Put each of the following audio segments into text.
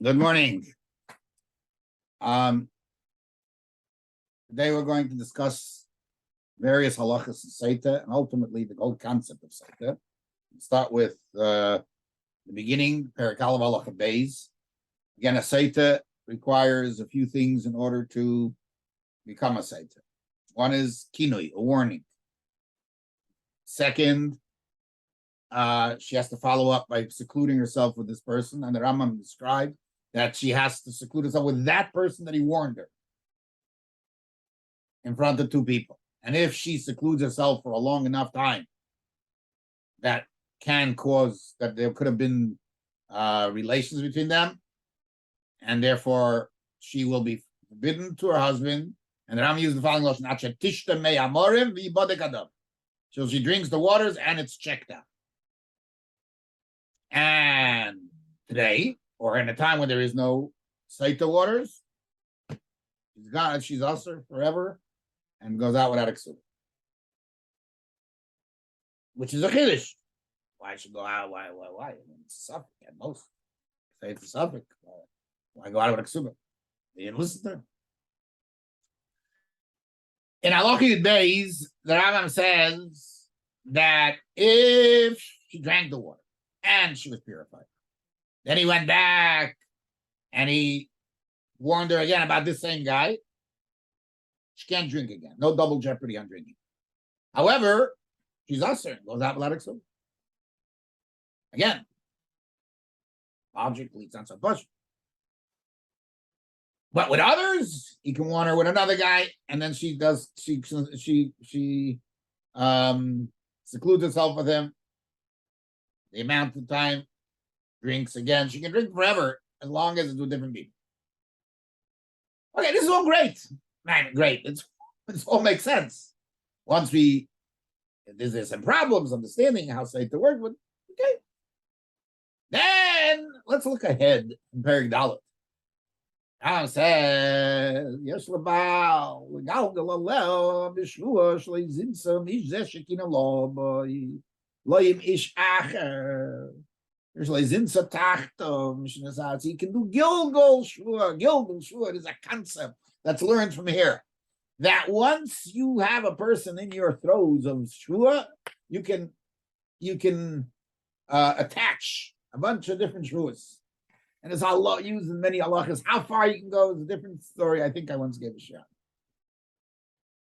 Good morning. Today we're going to discuss various halachas of Sotah and ultimately the whole concept of Sotah. We'll start with the beginning, Perek Aleph Halacha Beis. Again, a Sotah requires a few things in order to become a Sotah. One is kinui, a warning. Second, she has to follow up by secluding herself with this person, and the Rambam described that she has to seclude herself with that person that he warned her in front of two people. And if she secludes herself for a long enough time, that can cause that there could have been relations between them, and therefore she will be forbidden to her husband. And the Rambam used the following lashon: "Tishta mei amorim v'yibodek adam." So she drinks the waters and it's checked out. And today, or in a time when there is no Sotah waters, she's usher forever and goes out without a ksuba, which is a chiddush. Why should go out? Why? I mean, it's a suffix at most. Say it's a suffix. Why go out with a ksuba? They didn't listen to her. In Halacha Beis, the Rambam says that if she drank the water and she was purified, then he went back and he warned her again about this same guy, she can't drink again. No double jeopardy on drinking. However, she's usher, goes out without a ksuba. Again, logically, it's not so much. But with others, he can warn her with another guy, and then she secludes herself with him. The amount of time, drinks again. She can drink forever as long as it's with different people. Okay, this is all great. Man, great. It's all makes sense. Once there's some problems understanding how Sotah works, but okay. Then let's look ahead in Perek Dalet. Now says, "Yes, Rabbi, Galgalalel, Bishua, Shleizinsa, Mishzeshikina Loboy, Loyim Ish Acher, Shleizinsa Tachtom, Mishnasatz." You can do Gilgal Shua. Gilgal Shua is a concept that's learned from here. That once you have a person in your throes of Shua, you can attach a bunch of different Shuas. And it's used in many halachas. How far you can go is a different story. I think I once gave a shot.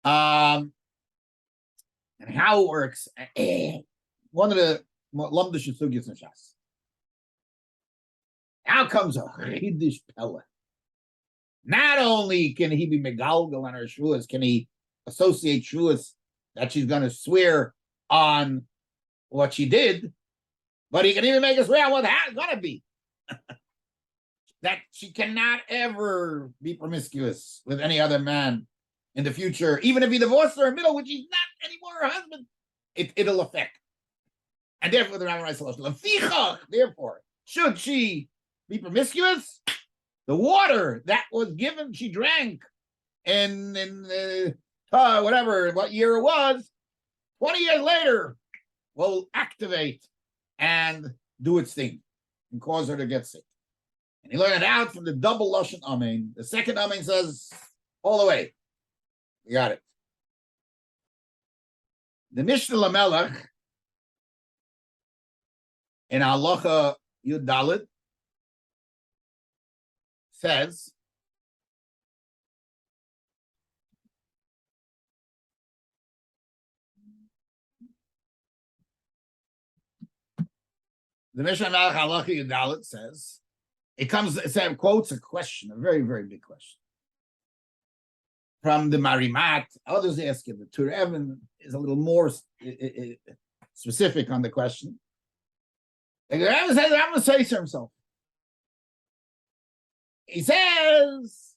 And how it works. One of the Lamdish Sugyas in Shas. How comes a Chidish Pella? Not only can he be megalgal on her shuas, can he associate shuas that she's going to swear on what she did, but he can even make us swear on what it's going to be. That she cannot ever be promiscuous with any other man in the future, even if he divorced her in the middle, which he's not anymore her husband, it'll affect. And therefore, the Rambam Resources, therefore, should she be promiscuous, the water that was given, she drank in whatever, what year it was, 20 years later, will activate and do its thing and cause her to get sick. And he learned it out from the double lashon amen. The second amen says all the way. You got it. The Mishnah Lamelech in Halacha Yud Dalet says the Mishnah Lamelech Halacha Yud Dalet says. It quotes a question, a very, very big question. From the Marimat, others ask it. The Tur Evan is a little more specific on the question. The Rebbe says, I'm going to say to himself. He says,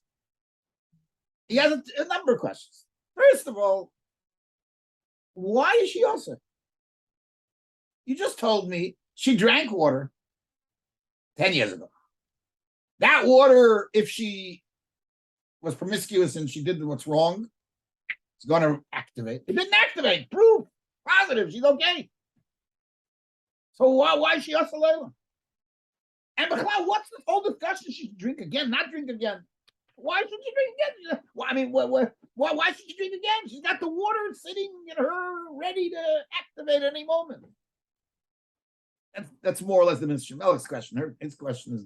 he has a number of questions. First of all, why is she also? You just told me she drank water 10 years ago. That water, if she was promiscuous and she did what's wrong, it's going to activate. It didn't activate. Proof. Positive. She's okay. So why is she also Layla? And what's this whole discussion? She should drink again, not drink again. Why should she drink again? Well, I mean, why should she drink again? She's got the water sitting in her, ready to activate at any moment. That's more or less the Mr. Melech's question. His question is,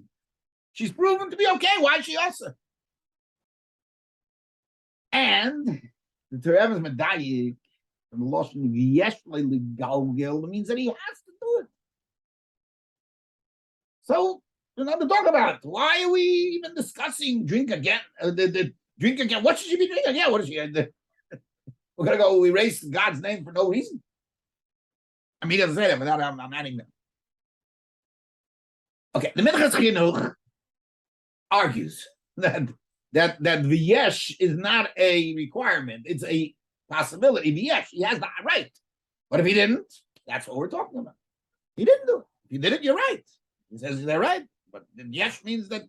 she's proven to be okay. Why is she also? And the Terev's Medayik from the Lashon V'yesh Legalgel means that he has to do it. So, we're not to talk about it. Why are we even discussing drink again? Drink again. What should she be drinking? Yeah, what is she? We're gonna go erase God's name for no reason. I mean, he doesn't say that, but I'm adding them. Okay, the Minchas Chinuch argues that v'yesh is not a requirement; it's a possibility. V'yesh, he has the right, but if he didn't, that's what we're talking about. He didn't do it. If he did it, you're right. He says they're right, but yes means that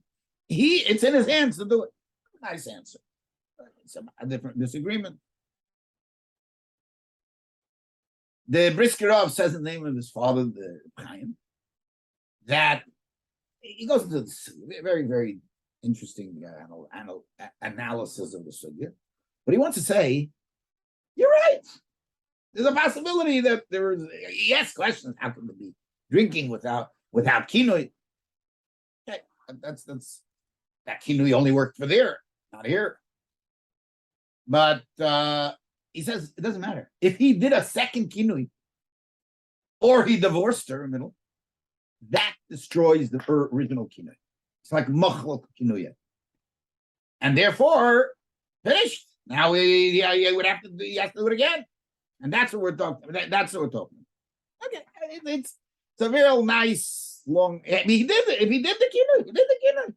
it's in his hands to do it. Nice answer. It's a different disagreement. The Briskerov says in the name of his father, the Chaim, that he goes into this very, very interesting analysis of the sugya, but he wants to say, you're right. There's a possibility that there is, yes, questions, how can it be drinking without kinui? Okay, that's that kinui only worked for there, not here. But he says it doesn't matter. If he did a second kinui, or he divorced her in the middle, that destroys the original kinui. It's like machlok kinuya. And therefore, finished. Now he would have to he has to do it again. And that's what we're talking about. That's what we're talking about. Okay. It's a real nice long. I mean, he did it. If he did the kinui, he did the kinui.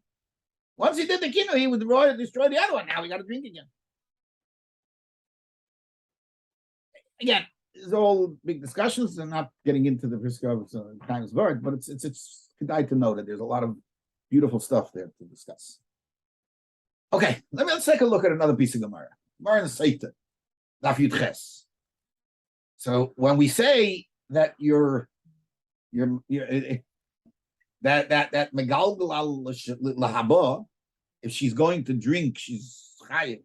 Once he did the kinui, he would destroy the other one. Now we got to drink again. Again, there's all big discussions. I'm not getting into the risk of times word, but it's good to know that there's a lot of beautiful stuff there to discuss. Okay, let's take a look at another piece of Gemara. Gemara in the Sotah, Daf Yud Ches. So when we say that that megalgal al lahaba, if she's going to drink, she's chayiv.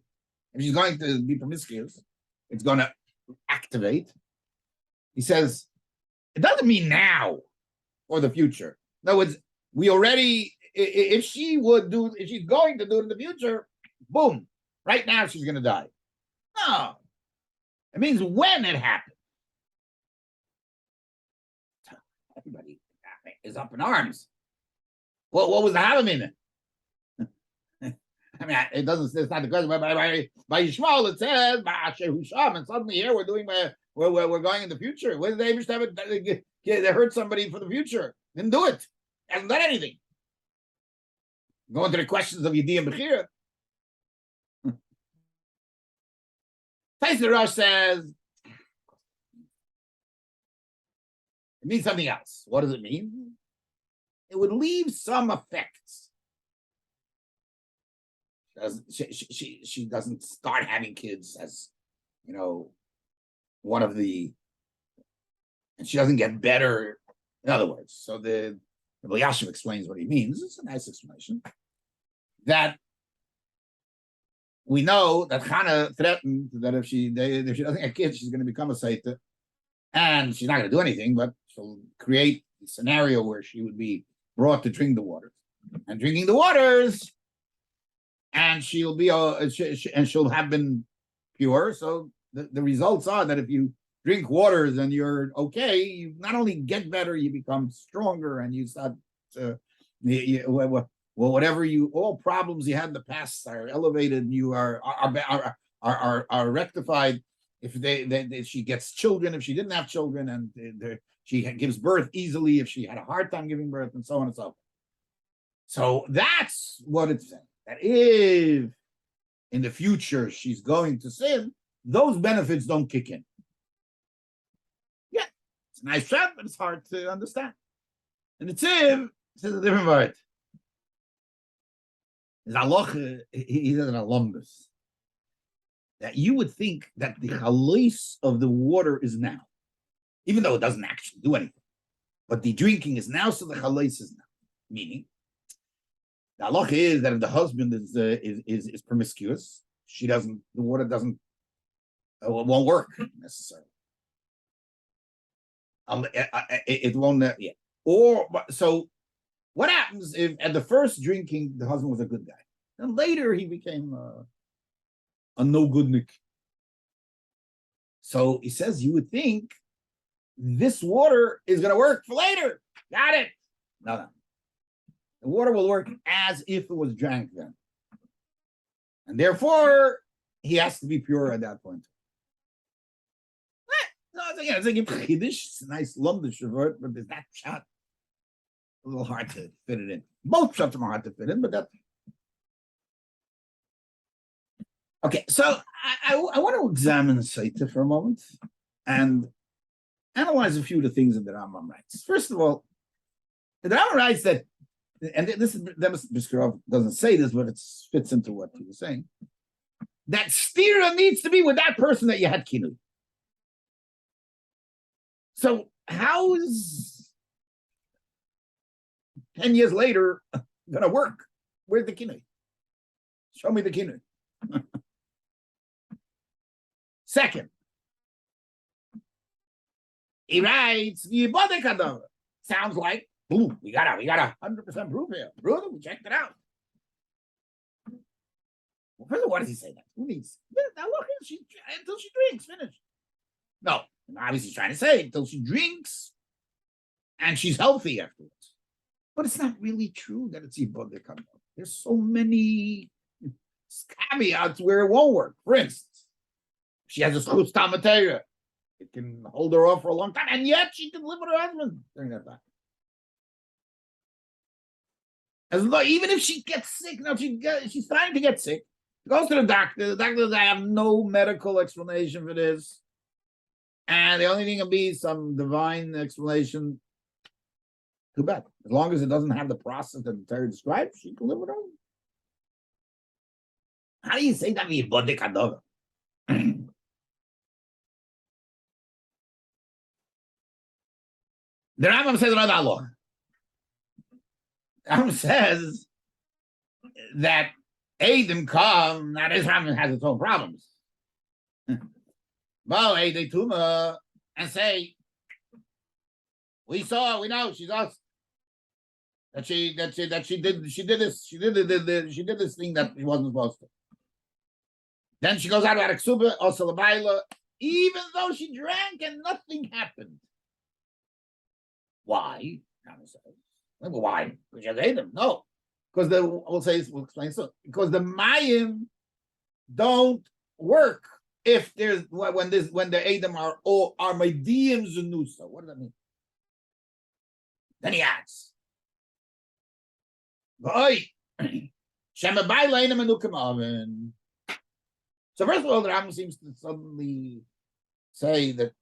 If she's going to be promiscuous, it's going to activate. He says it doesn't mean now or the future. In other words, we already, if she's going to do it in the future, boom, right now she's going to die. No, it means when it happens. Everybody is up in arms. What was the Havamina? I mean, it doesn't. It's not the question. By Yishmael, it says by Asher Husham, and suddenly here we're going in the future. Where did they ever have it? They hurt somebody for the future. Didn't do it. Hasn't done anything. Going to the questions of Yedi and Bechira. Taisir Rosh says it means something else. What does it mean? It would leave some effects. She doesn't start having kids as, one of the, and she doesn't get better. In other words, so the Yashiv explains what he means. It's a nice explanation. That we know that Chana threatened that if she doesn't get kids, she's going to become a Sotah, and she's not going to do anything, but she'll create a scenario where she would be brought to drink the waters, and drinking the waters. And she'll be and she'll have been pure. So the results are that if you drink waters and you're okay, you not only get better, you become stronger, and you start whatever all problems you had in the past are elevated. You are rectified. If she gets children, if she didn't have children, and she gives birth easily, if she had a hard time giving birth, and so on and so forth. So that's what it's saying. That if in the future she's going to sin, those benefits don't kick in. Yeah, it's a nice shot, but it's hard to understand. And the Tziv says a different word. His halacha, he says an alumnus, that you would think that the chalos of the water is now, even though it doesn't actually do anything. But the drinking is now, so the chalos is now. Meaning, The halacha is that if the husband is promiscuous, the water doesn't, won't work necessarily. It won't. Yeah. Or so, what happens if at the first drinking the husband was a good guy, and later he became a no goodnik? So he says you would think this water is going to work for later. Got it? No. The water will work as if it was drank then. And therefore, he has to be pure at that point. No, it's like a Kiddush. It's a nice lumdish word, but there's that shot. A little hard to fit it in. Both shots are hard to fit in, but that's... Okay, so I want to examine Sotah for a moment and analyze a few of the things that the Rambam writes. First of all, the Rambam writes that, and this is Biskarov doesn't say this, but it fits into what he was saying, that stira needs to be with that person that you had kinui. So how is 10 years later going to work? Where's the kinui? Show me the kinui. Second, he writes, sounds like, boom, we got 100% proof here. Brother, we checked it out. Well, first of all, why does he say that? Who needs? Now look, until she drinks, finish. No, obviously he's trying to say until she drinks and she's healthy afterwards. But it's not really true that it's Yibodek. There's so many caveats where it won't work. For instance, she has a schutz tamatera. It can hold her off for a long time, and yet she can live with her husband during that time. As though, even if she gets sick, she's trying to get sick. She goes to the doctor. The doctor says, I have no medical explanation for this. And the only thing can be some divine explanation. Too bad. As long as it doesn't have the process that the Torah describes, she can live with her. How do you say that? The Rambam says another law. The Rambam says that Adam come, now this Rambam has its own problems. Well, they tuma and say, we know she's us. That she did this thing that she wasn't supposed to. Then she goes out of Aksuba, also Labaila, even though she drank and nothing happened. Why? Well, why? Because you hate them. No. Because we'll explain so. Because the Mayim don't work if there's when the Adam are Medium Zanusa. What does that mean? Then he adds. So first of all, the Rambam seems to suddenly say that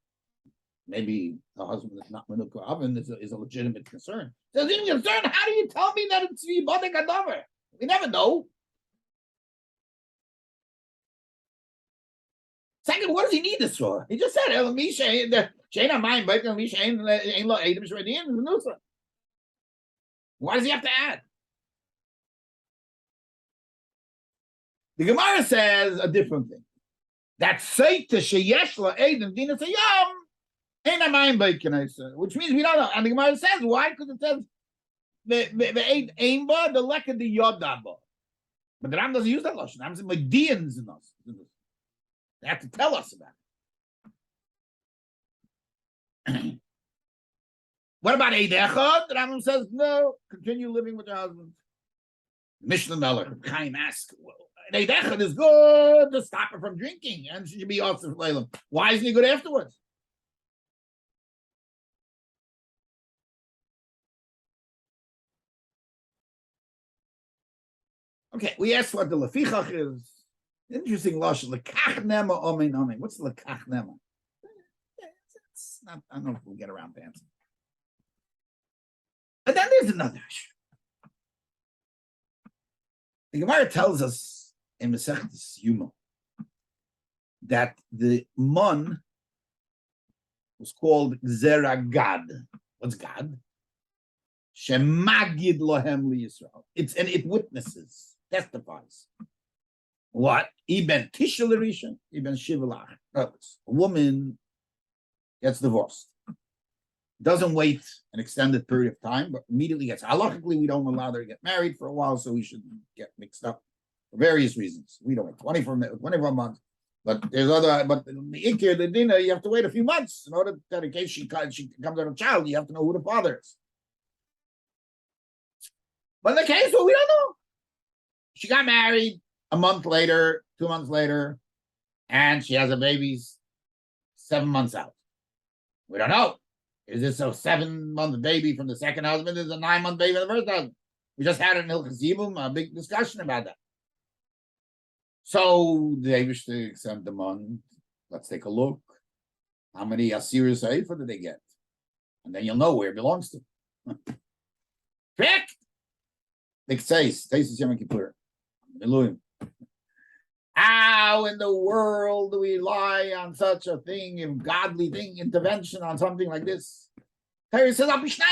maybe the husband is not Menukah Oven is a legitimate concern. So it's even concern. How do you tell me that it's Yibodek Adavar? We never know. Second, what does he need this for? He just said, why does he have to add? The Gemara says a different thing. That Sotah sheyeshla Adam dina sayam ain't a mind bacon, which means we don't know. And the Gemara says why? Because it says the ain ba the leka the yodaba. But the Ram doesn't use that lashon. Ram says medians in us. They have to tell us about it. What about Eidecha? The Ram says no. Continue living with your husband. Mishnah Meller, Chaim asks, Eidecha is good to stop her from drinking, and she should be off the Leilam. Why isn't he good afterwards? Okay, we asked what the lefichach is. Interesting lashon. Lekach nema omen omen. What's lekach nema? It's not, I don't know if we'll get around to answer. But then there's another issue. The Gemara tells us in Masechtas Yuma that the mon was called Zera Gad. What's Gad? Shemagid lohem liyisrael. It witnesses, testifies. What? Iben tishel rishon, iben shivalach. A woman gets divorced. Doesn't wait an extended period of time, but immediately gets. Halachically, we don't allow her to get married for a while, so we shouldn't get mixed up for various reasons. We don't wait 24 months. But there's other, but the ikir, the dinner, you have to wait a few months in order that in case she comes out a child, you have to know who the father is. But in the case, well, we don't know. She got married a month later, 2 months later, and she has a baby 7 months out. We don't know. Is this a 7-month baby from the second husband? Is it a 9-month baby from the first husband? We just had an Hilchos Yibum, a big discussion about that. So they wish to send them on. Let's take a look. How many Asiris Haifa did they get? And then you'll know where it belongs to. Correct? It says, Yom Kippur. How in the world do we rely on such a thing, a godly thing, intervention on something like this? Terry says, he says,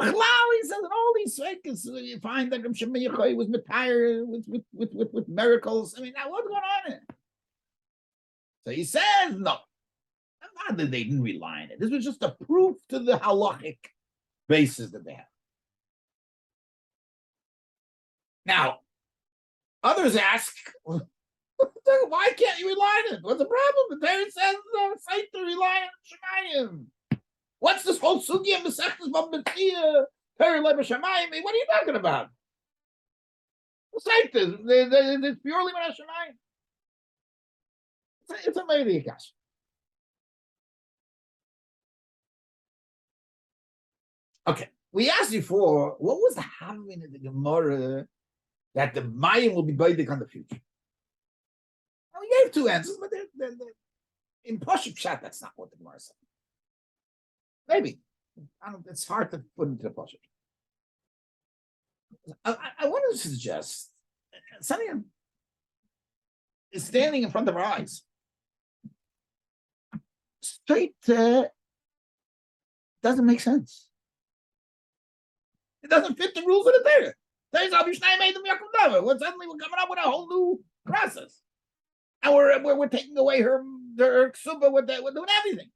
in all these circles, you find that Shemiyachai was retired with miracles. I mean, now what's going on here? So he says, no. Not that they didn't rely on it. This was just a proof to the halachic basis that they have. Now, others ask, why can't you rely on it? What's the problem? The Torah says site to rely on Shemayim. What's this whole sugya in Masechtas Bambatzia? Torah Leba Shemayim? What are you talking about? The site is it's purely Mara Shemayim. It's a Meiri Yikash. Okay, we asked before, what was the having of the Gemara that the Mayim will be baidik on the future? Well, we gave two answers, but they're in Pashup Pshat, that's not what the Gemara said. Maybe. It's hard to put into the Pashup. I want to suggest something is standing in front of our eyes. Straight doesn't make sense. It doesn't fit the rules of the Torah. Well, suddenly we're coming up with a whole new process, and we're taking away her ksuba with doing everything.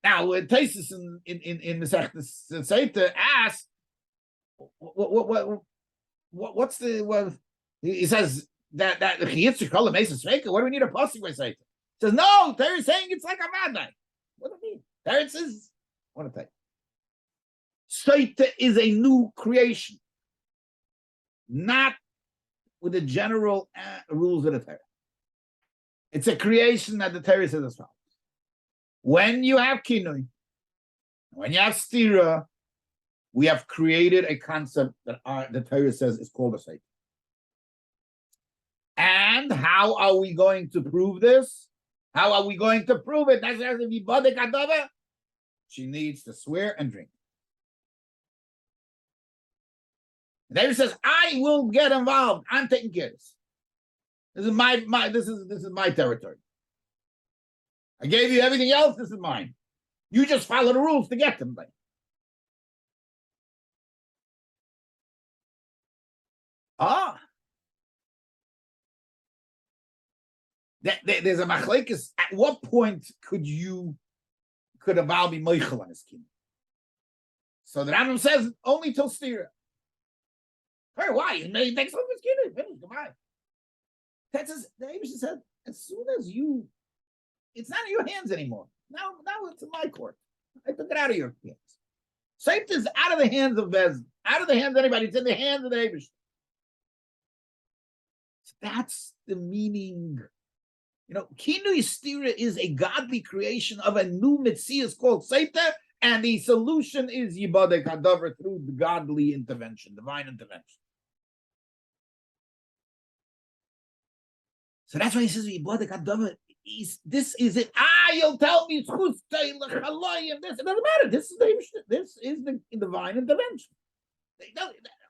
Now, Taisus in Masechtas Sotah asks, what's the he says that Yitzchak called him Mesa Sveika. What do we need a pasuk with Sotah? He says no. They're saying it's like a madai. What do you mean? There it says. I want to tell you. Sotah is a new creation, not with the general rules of the Torah. It's a creation that the Torah says as follows. When you have kinui, when you have stira, we have created a concept that the Torah says is called a Sotah. And how are we going to prove this? How are we going to prove it? She needs to swear and drink. David says, I will get involved. I'm taking care of this. This is my territory. I gave you everything else, this is mine. You just follow the rules to get them. There's a machlekes. At what point could a Baal be moichel on his king? So the Rambam says only till stira. Why? He takes off his kid. Finish. Goodbye. That's the Abishah said. As soon as it's not in your hands anymore. Now it's in my court. I took it out of your hands. Sotah is out of the hands of Bez, out of the hands of anybody. It's in the hands of the Abishah. So that's the meaning. Kinui Stira is a godly creation of a new Metzias called Sotah, and the solution is Yibadek Hadavar through the godly intervention, divine intervention. So that's why he says Yibadek Hadavar. This is it. You'll tell me it's this. It doesn't matter. This is the divine intervention.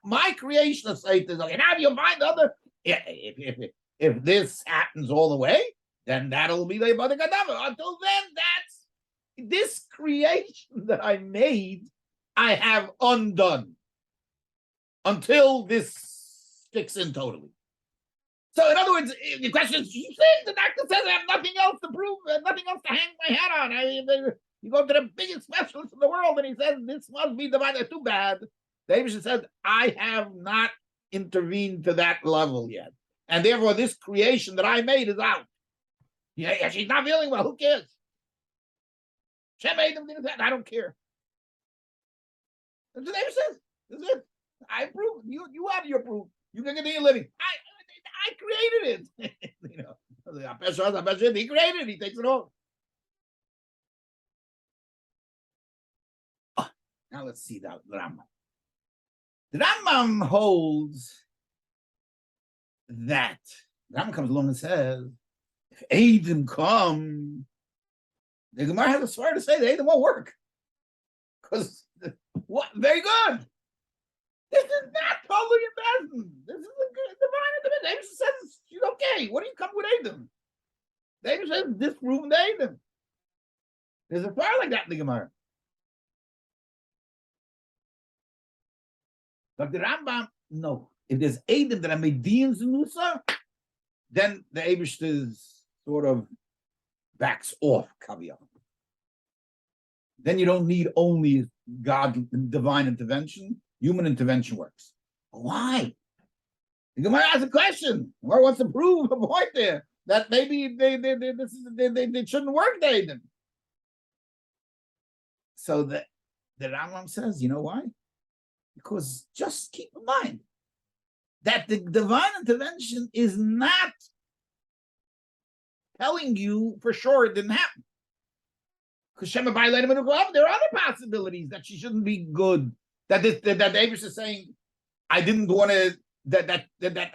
My creation of Sotah is okay. Now you find other. If this happens all the way, then that'll be the Yibadek Hadavar. Until then, this creation that I made, I have undone until this sticks in totally. So, in other words, the question is, the doctor says I have nothing else to prove, nothing else to hang my hat on. You go to the biggest specialist in the world, and he says, this must be divided. Too bad. David said, I have not intervened to that level yet. And therefore, this creation that I made is out. Yeah, she's not feeling well. Who cares? Shem made them. I don't care. That's what David says. That's it. I approve. You have your proof. You can continue living. I created it. You know, he created it. He takes it all. Oh, now let's see the Rambam. The Rambam holds that. The Rambam comes along and says, if Eidim come, the Gemara has a swear to say the Eidim won't work. Because, what? Very good. This is not totally embezzling. This is a good divine intervention. David says she's okay. What do you come with Eidim? David says disproven the Eidim. There's a fire like that in the Gemara. But the Rambam, no. If there's Eidim that are Medians in Nusa, then the Eibishter sort of backs off Kaviyah. Then you don't need only God divine intervention. Human intervention works. Why? The Gemara asks a question. Or wants to prove a point there that maybe they shouldn't work. They didn't. So the Rambam says, you know why? Because just keep in mind that the divine intervention is not telling you for sure it didn't happen. Because there are other possibilities that she shouldn't be good. That Davis is saying, I didn't want to. That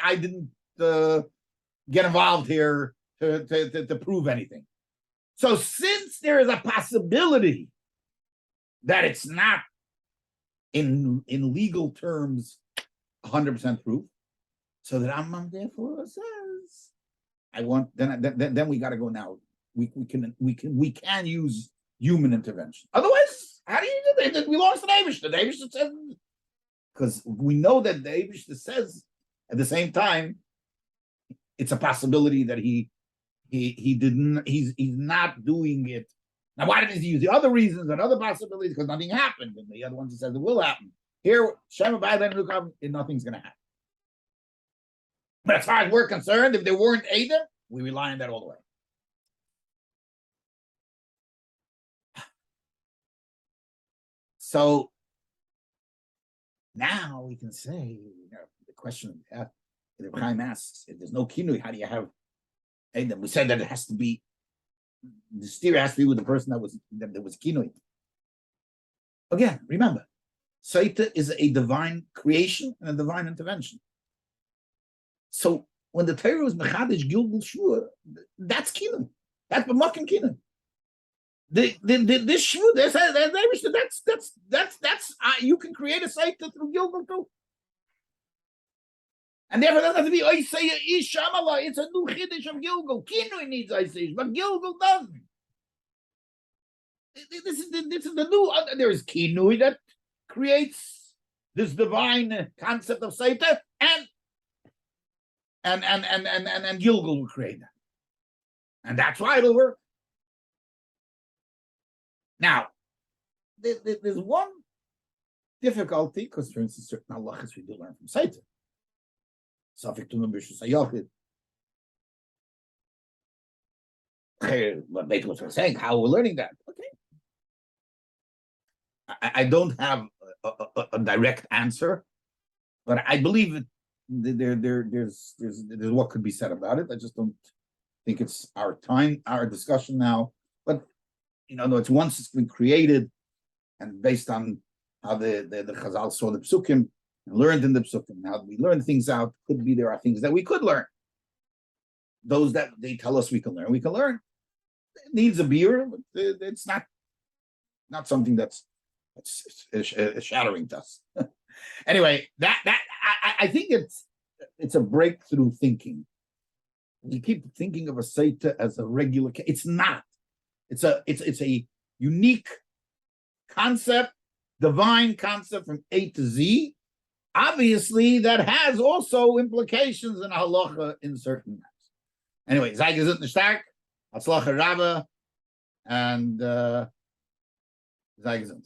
I didn't get involved here to prove anything. So since there is a possibility that it's not in legal terms 100% proof, so that Rambam therefore says, I want. Then we got to go now. We can use human intervention. Otherwise. How do you do that? We lost the Eibishter. The Eibishter says, because we know that the Eibishter says at the same time, it's a possibility that he didn't. He's not doing it. Now, why didn't he use the other reasons and other possibilities? Because nothing happened, and the other ones he says it will happen. Here, Shema Ba'alan Rukav, nothing's going to happen. But as far as we're concerned, if there weren't Eidim, we rely on that all the way. So now we can say, the question that Chaim asks, if there's no kinui, how do you have Eidim? We said that it has to be, the steer has to be with the person that was kinui. Again, remember, Sotah is a divine creation and a divine intervention. So when the Torah was mechadish gilgul shua, that's kinui. That's b'makim kinui. This shvu, that's you can create a Sotah through gilgul too, and therefore it doesn't have to be Ishamala. It's a new chiddush of gilgul. Kinui needs Isaiah, but gilgul doesn't. This is the new. There is kinui that creates this divine concept of Sotah, and gilgul will create that, and that's why it'll work. Now, there's one difficulty, because, for instance, certain halachas we do learn from Sotah. Safek tunam b'shus hayochid. What Beethoven was saying, how we're learning that. Okay. I don't have a direct answer, but I believe there's what could be said about it. I just don't think it's our discussion now. But it's once it's been created, and based on how the Chazal saw the Perokim and learned in the Perokim, how we learn things out, could be there are things that we could learn. Those that they tell us we can learn. It needs a beer, but it's not something that's shattering to us. Anyway, I think it's a breakthrough thinking. You keep thinking of a Sotah as a regular. It's not. It's a unique concept, divine concept from A to Z. Obviously, that has also implications in halacha in certain matters. Anyway, sei gesund und stark, Hatzlacha Rabbi, and sei gesund.